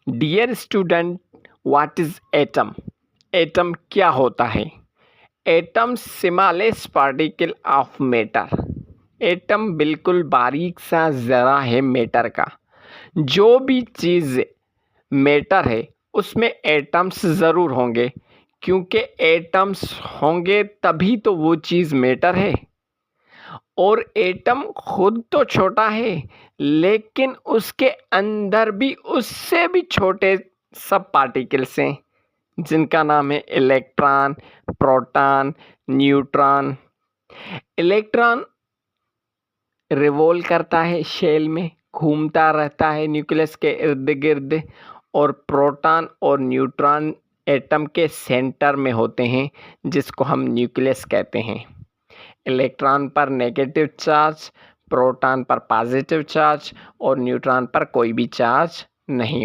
Dear student, what is atom? Atom क्या होता है? Atom smallest particle of matter. Atom बिल्कुल बारीक सा ज़रा है मैटर का। जो भी चीज़ मैटर है उसमें एटम्स ज़रूर होंगे, क्योंकि एटम्स होंगे तभी तो वो चीज़ मैटर है। और एटम खुद तो छोटा है, लेकिन उसके अंदर भी उससे भी छोटे सब पार्टिकल्स हैं, जिनका नाम है electron, proton, neutron. Electron revolve करता है शेल में, घूमता रहता है न्यूक्लियस के इर्द गिर्द। और प्रोटॉन और न्यूट्रॉन एटम के सेंटर में होते हैं, जिसको हम न्यूक्लियस कहते हैं। इलेक्ट्रॉन पर नेगेटिव चार्ज, प्रोटॉन पर पॉजिटिव चार्ज और न्यूट्रॉन पर कोई भी चार्ज नहीं